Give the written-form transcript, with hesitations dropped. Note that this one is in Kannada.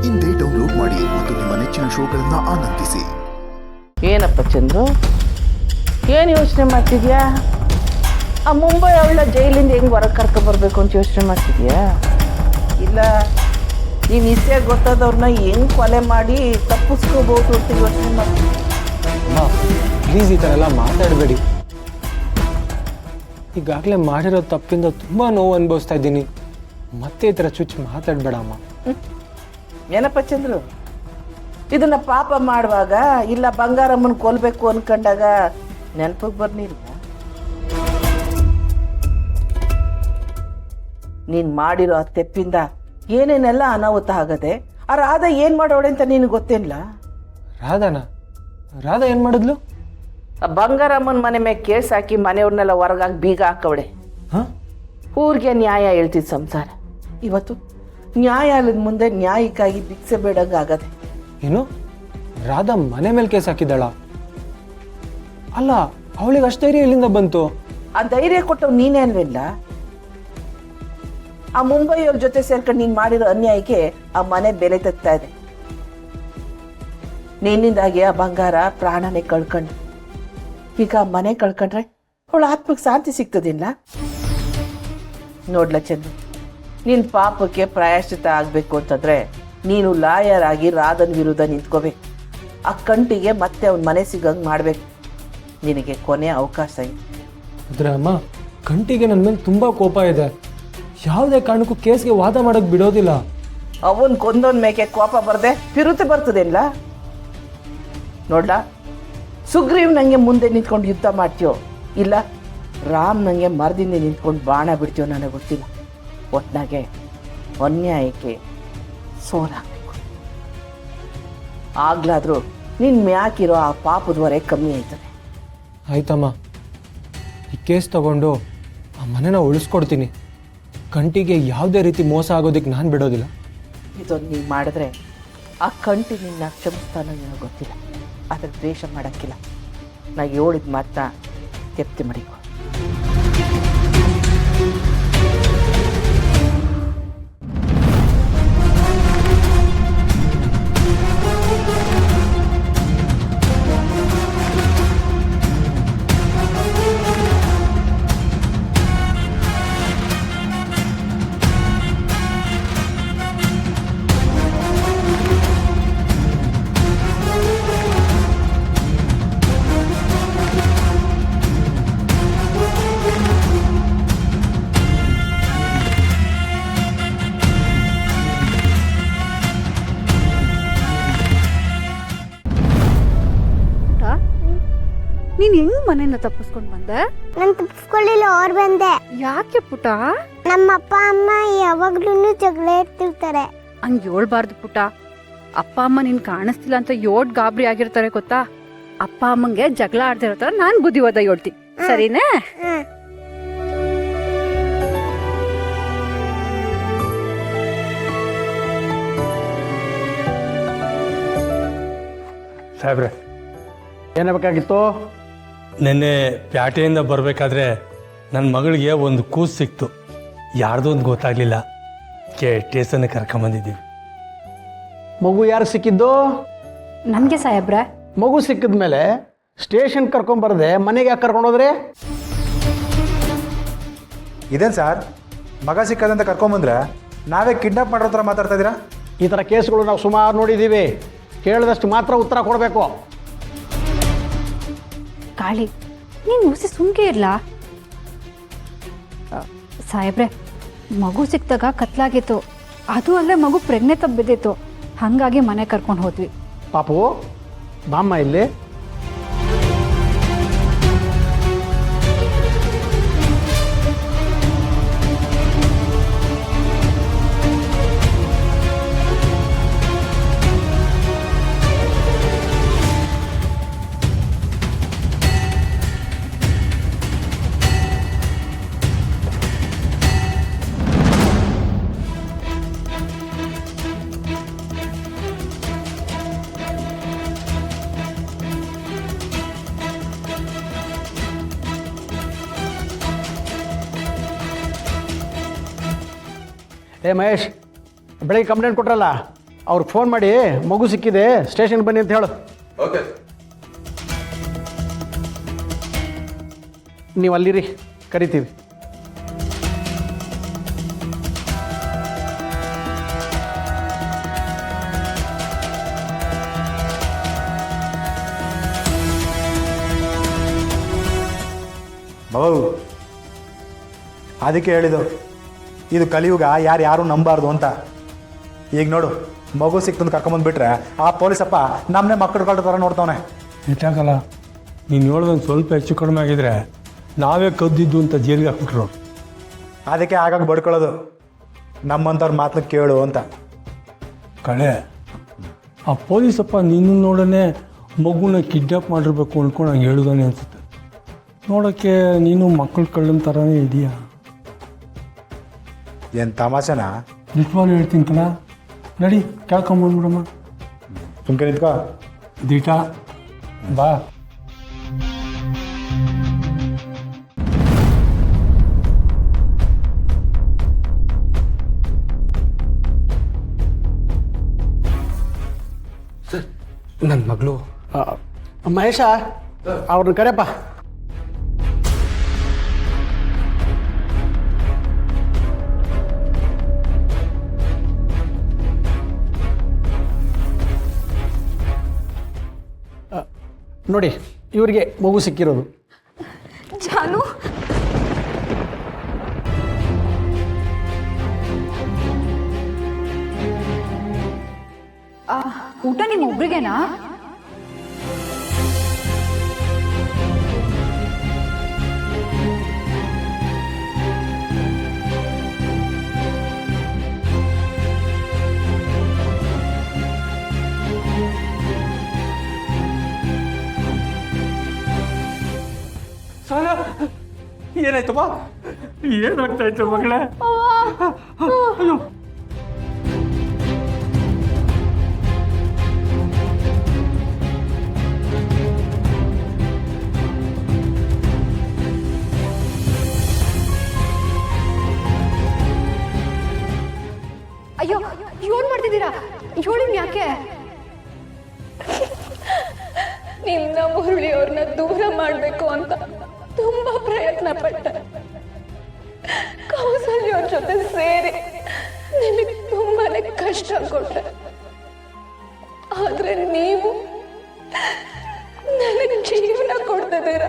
ಇಂದೇ ಡೌನ್ಲೋಡ್ ಮಾಡಿ ಮತ್ತು ನಿಮ್ಮ ನೆಚ್ಚಿನ ಶೋಗಳನ್ನು ಆನಂದಿಸಿ. ಏನಪ್ಪ ಚಂದ್ರು, ಏನು ಯೋಚನೆ ಮಾಡ್ತಿದ್ಯಾ? ಆ ಮುಂಬೈ ಅವಳ ಜೈಲಿಂದ ಹೆಂಗೆ ಹೊರಗೆ ಕರ್ಕೊಬರ್ಬೇಕು ಅಂತ ಯೋಚನೆ ಮಾಡ್ತಿದ್ಯಾ? ಇಲ್ಲ ನೀನು ಇಷ್ಟೇ ಗೊತ್ತಾದವ್ರನ್ನ ಹೆಂಗೆ ಕೊಲೆ ಮಾಡಿ ತಪ್ಪಿಸ್ಕೋಬೋದು ಅಂತ ಯೋಚನೆ ಮಾಡ್ತಿದ್ಯಾ? ಪ್ಲೀಸ್ ಈ ಥರ ಎಲ್ಲ ಮಾತಾಡಬೇಡಿ. ಈಗಾಗಲೇ ಮಾಡಿರೋ ತಪ್ಪಿಂದ ತುಂಬ ನೋವು ಅನುಭವಿಸ್ತಾ ಇದ್ದೀನಿ. ಮತ್ತೆ ಈ ಥರ ಚುಚ್ಚು ಮಾತಾಡಬೇಡ ಅಮ್ಮ. ಏನಪ್ಪ ಚಂದ್ರು, ಇದನ್ನ ಪಾಪ ಮಾಡುವಾಗ ಇಲ್ಲ ಬಂಗಾರಮ್ಮನ ಕೊಲ್ಬೇಕು ಅನ್ಕೊಂಡಾಗ ನೆನಪಿಗೆ ಬರ್ನಿಲ್ವ? ನೀನು ಮಾಡಿರೋ ಆ ತೆಪ್ಪಿಂದ ಏನೇನೆಲ್ಲ ಅನಾಹುತ ಆಗದೆ. ಆ ರಾಧಾ ಏನು ಮಾಡೋಳೆ ಅಂತ ನಿನಗೆ ಗೊತ್ತೇನಿಲ್ಲ? ರಾಧಾ ಏನು ಮಾಡಿದ್ಲು? ಆ ಬಂಗಾರಮ್ಮನ ಮನೆ ಮೇಲೆ ಕೇಸ್ ಹಾಕಿ ಮನೆಯವ್ರನ್ನೆಲ್ಲ ಹೊರಗಾಗಿ ಬೀಗ ಹಾಕವಳೆ. ಊರಿಗೆ ನ್ಯಾಯ ಹೇಳ್ತಿದ್ದ ಸಂಸಾರ ಇವತ್ತು ನ್ಯಾಯಾಲಯದ ಮುಂದೆ ನ್ಯಾಯಕ್ಕಾಗಿ ಭಿಕ್ಷೆ ಬೇಡಂಗೆ ಆಗದೆ. ಏನು, ರಾಧಾ ಮನೆ ಮೇಲೆ ಕೇಸ್ ಹಾಕಿದ್ದಾಳ? ಅಲ್ಲ, ಅವಳಿಗೆ ಅಷ್ಟು ಧೈರ್ಯ ಎಲ್ಲಿಂದ ಬಂತು? ಆ ಧೈರ್ಯ ಕೊಟ್ಟವ್ ನೀನೇ ಅಲ್ವಿಲ್ಲ? ಆ ಮುಂಬೈಯವ್ರ ಜೊತೆ ಸೇರ್ಕೊಂಡು ನೀನು ಮಾಡಿರೋ ಅನ್ಯಾಯಕ್ಕೆ ಆ ಮನೆ ಬೆಲೆ ತಗ್ತಾ ಇದೆ. ನಿನ್ನಿಂದಾಗಿ ಆ ಬಂಗಾರ ಪ್ರಾಣನೇ ಕಳ್ಕೊಂಡು ಈಗ ಆ ಮನೆ ಕಳ್ಕೊಂಡ್ರೆ ಅವಳ ಆತ್ಮಕ್ಕೆ ಶಾಂತಿ ಸಿಗ್ತದಿಲ್ಲ? ನೋಡ್ಲ ಚಂದ್ರ, ನಿನ್ನ ಪಾಪಕ್ಕೆ ಪ್ರಾಯಶ್ಚಿತ ಆಗಬೇಕು ಅಂತಂದ್ರೆ ನೀನು ಲಾಯರ್ ಆಗಿ ರಾಧನ್ ವಿರುದ್ಧ ನಿಂತ್ಕೋಬೇಕು. ಆ ಕಂಟಿಗೆ ಮತ್ತೆ ಅವನ ಮನೆ ಸಿಗಂಗೆ ಮಾಡಬೇಕು. ನಿನಗೆ ಕೊನೆ ಅವಕಾಶ ಇದೆ. ಆದರೆ ಅಮ್ಮ, ಕಂಟಿಗೆ ನನ್ನ ಮೇಲೆ ತುಂಬ ಕೋಪ ಇದೆ. ಯಾವುದೇ ಕಾರಣಕ್ಕೂ ಕೇಸ್ಗೆ ವಾದ ಮಾಡೋಕ್ಕೆ ಬಿಡೋದಿಲ್ಲ. ಅವನ್ ಕೊಂದೊಂದ್ ಮೇಕೆ ಕೋಪ ಬರದೆ ಪಿರುತೆ ಬರ್ತದೇನ್ಲ? ನೋಡ್ಲ, ಸುಗ್ರೀವ್ ನಂಗೆ ಮುಂದೆ ನಿಂತ್ಕೊಂಡು ಯುದ್ಧ ಮಾಡ್ತೀಯೋ ಇಲ್ಲ ರಾಮ್ ನಂಗೆ ಮರದಿಂದ ನಿಂತ್ಕೊಂಡು ಬಾಣ ಬಿಡ್ತೀಯೋ ನನಗೆ ಗೊತ್ತಿಲ್ಲ. ಒಟ್ನಾಗೆ ಅನ್ಯಾಯಕ್ಕೆ ಸೋಲಾಗಬೇಕು. ಆಗ್ಲಾದ್ರೂ ನಿನ್ನ ಮ್ಯಾಕಿರೋ ಆ ಪಾಪದವರೆ ಕಮ್ಮಿ ಆಯ್ತದೆ. ಆಯ್ತಮ್ಮ, ಈ ಕೇಸ್ ತಗೊಂಡು ಆ ಮನೆನ ಉಳಿಸ್ಕೊಡ್ತೀನಿ. ಕಂಟಿಗೆ ಯಾವುದೇ ರೀತಿ ಮೋಸ ಆಗೋದಕ್ಕೆ ನಾನು ಬಿಡೋದಿಲ್ಲ. ಇದೊಂದು ನೀವು ಮಾಡಿದ್ರೆ ಆ ಕಂಟಿ ನಿನ್ನ ಕ್ಷಮಿಸ್ತಾನೋ ಏನೋ ಗೊತ್ತಿಲ್ಲ, ಆದರೆ ದ್ವೇಷ ಮಾಡೋಕ್ಕಿಲ್ಲ. ನಾ ಹೇಳಿದ ಮಾತನ್ನ ತೆಪ್ತಿ ಮಾಡಿಕೊ. ನೀನ್ ಹೆಂಗ್ ಮನೆಯನ್ನ ತಪ್ಪಿಸ್ಕೊಂಡ್ ಬಂದೆ? ನಾನು ತಪ್ಪಿಸ್ಕೊಳ್ಳಿಲ್ಲ, ಅವ್ರು ಬಂದೆ. ಯಾಕೆ ಪುಟ? ನಮ್ಮ ಅಪ್ಪ ಅಮ್ಮ ಯಾವಾಗ್ಲೂ ಜಗಳ ಇರ್ತಿರ್ತಾರೆ. ಹಂಗ್ ಹೇಳ್ಬಾರ್ದು ಪುಟ. ಅಪ್ಪ ಅಮ್ಮ ನಿನ್ ಕಾಣಿಸ್ತಿಲ್ಲ ಅಂತ ಯೋಡ್ ಗಾಬರಿ ಆಗಿರ್ತಾರೆ ಗೊತ್ತಾ? ಅಪ್ಪ ಅಮ್ಮಂಗೆ ಜಗಳ ಆಡ್ತಿರೋ ತರ ನಾನ್ ಬುದ್ಧಿವಾದ ಹೇಳ್ತೀನಿ, ಸರಿನಾ? ಸಾಹೇಬ್ರೆ, ಏನಾಗಬೇಕಾಗಿತ್ತು? ನೆನ್ನೆ ಪ್ಯಾಟೆಯಿಂದ ಬರಬೇಕಾದ್ರೆ ನನ್ನ ಮಗಳಿಗೆ ಒಂದು ಕೂಸು ಸಿಕ್ತು. ಯಾರ್ದು ಒಂದು ಗೊತ್ತಾಗಲಿಲ್ಲ. ಸ್ಟೇಷನ್ಗೆ ಕರ್ಕೊಂಬಂದಿದ್ದೀವಿ. ಮಗು ಯಾರು ಸಿಕ್ಕಿದ್ದು? ನನ್ಗೆ ಸಾಹೇಬ್ರೆ. ಮಗು ಸಿಕ್ಕಿದ ಮೇಲೆ ಸ್ಟೇಷನ್ ಕರ್ಕೊಂಬರದೆ ಮನೆಗೆ ಯಾಕೆ ಕರ್ಕೊಂಡೋದ್ರಿ? ಇದೇನು ಸರ್, ಮಗ ಸಿಕ್ಕದಂತ ಕರ್ಕೊಂಬಂದ್ರೆ ನಾವೇ ಕಿಡ್ನಾಪ್ ಮಾಡೋ ಥರ ಮಾತಾಡ್ತಾ ಇದ್ದೀರಾ? ಈ ಥರ ಕೇಸ್ಗಳು ನಾವು ಸುಮಾರು ನೋಡಿದ್ದೀವಿ. ಕೇಳಿದಷ್ಟು ಮಾತ್ರ ಉತ್ತರ ಕೊಡಬೇಕು. ಕಾಳಿ, ನೀನ್ ಮುಸಿ ಸುಮ್ಕೆ ಇರ್ಲಾ? ಸಾಹೇಬ್ರೆ, ಮಗು ಸಿಕ್ತಾಗ ಕತ್ಲಾಗಿತ್ತು. ಅದು ಅಲ್ಲೇ ಮಗು ಪ್ರೆಗ್ನೆಂಟ್ ಆಗಿ ಬಿದ್ದಿತ್ತು. ಹಾಗಾಗಿ ಮನೆ ಕರ್ಕೊಂಡು ಹೋದ್ವಿ. ಪಾಪು, ಬಾಮ್ಮ ಇಲ್ಲಿ. ಮಹೇಶ್, ಬೆಳಗ್ಗೆ ಕಂಪ್ಲೇಂಟ್ ಕೊಟ್ರಲ್ಲ, ಅವ್ರಿಗೆ ಫೋನ್ ಮಾಡಿ ಮಗು ಸಿಕ್ಕಿದೆ ಸ್ಟೇಷನ್ಗೆ ಬನ್ನಿ ಅಂತ ಹೇಳು. ಓಕೆ. ನೀವು ಅಲ್ಲಿರಿ, ಕರಿತೀವಿ. ಮಗು ಅದಕ್ಕೆ ಹೇಳಿದ್ದು ಇದು ಕಲಿಯುಗ ಯಾರು ನಂಬಾರ್ದು ಅಂತ. ಈಗ ನೋಡು, ಮಗು ಸಿಕ್ತಂದು ಕರ್ಕೊಂಬಂದ್ಬಿಟ್ರೆ ಆ ಪೊಲೀಸಪ್ಪ ನಮ್ಮನ್ನೇ ಮಕ್ಕಳು ಥರ ನೋಡ್ತಾವನೆ. ಇಟ್ಟಾಗಲ್ಲ, ನೀನು ಹೇಳ್ದಂಗೆ ಸ್ವಲ್ಪ ಹೆಚ್ಚು ಕಡಿಮೆ ಆಗಿದ್ರೆ ನಾವೇ ಕದ್ದಿದ್ದು ಅಂತ ಜೈಲಿಗೆ ಹಾಕ್ಬಿಟ್ರು. ಅದಕ್ಕೆ ಆಗಾಗ ಬಡ್ಕೊಳ್ಳೋದು, ನಮ್ಮಂಥವ್ರ ಮಾತನ್ನ ಕೇಳು ಅಂತ. ಕಳೆ ಆ ಪೊಲೀಸಪ್ಪ ನಿನ್ನ ನೋಡೋನೆ ಮಗುನ ಕಿಡ್ನಾಪ್ ಮಾಡಿರ್ಬೇಕು ಅಂದ್ಕೊಂಡು ನಂಗೆ ಹೇಳುದಾನೆ ಅನ್ಸುತ್ತೆ. ನೋಡೋಕ್ಕೆ ನೀನು ಮಕ್ಕಳು ಕಳ್ಳನ ಥರನೇ ಇದೆಯಾ? ಏನು ತಮಾಷೆನಾ? ನಿಜವಾಗ್ಲೂ ಹೇಳ್ತೀನಿ ಕಣ. ನಡಿ ಕೇಳ್ಕೊಂಬಂದ್ಬಿಡಮ್ಮ. ಸುಮ್ಕೆ ನಿಂತ್ಕೋ. ದೀಟ ಬಾ. ಸರ್, ನನ್ನ ಮಗಳು ಮಹೇಶ, ಅವ್ರನ್ನ ಕರೆಯಪ್ಪ. ನೋಡಿ, ಇವರಿಗೆ ಮಗು ಸಿಕ್ಕಿರೋದು. ಜಾನು, ಊಟ ನಿಮ್ಮೊಬ್ರಿಗೇನಾ? ಏನಾಯ್ತಮ್ಮ? ಏನಾಗ್ತಾಯ್ತು ಮಗಳೇ? ಅಯ್ಯೋ, ಅಯ್ಯೋ, ಏನ್ ಮಾಡ್ತಿದ್ದೀರಾ? ಹೇಳಿನ್ ಯಾಕೆ? ನಿನ್ನ ಮುರಳಿ ಅವ್ರನ್ನ ದೂರ ಮಾಡಬೇಕು ಅಂತ ತುಂಬಾ ಪ್ರಯತ್ನ ಪಟ್ಟೆ. ಕೌಸಲ್ಯ ಅವ್ರ ಜೊತೆ ಸೇರಿ ನಿಮಗೆ ತುಂಬಾನೇ ಕಷ್ಟ ಕೊಟ್ಟೆ. ಆದ್ರೆ ನೀವು ನನಗೆ ಜೀವನ ಕೊಡ್ತಿದ್ದೀರ.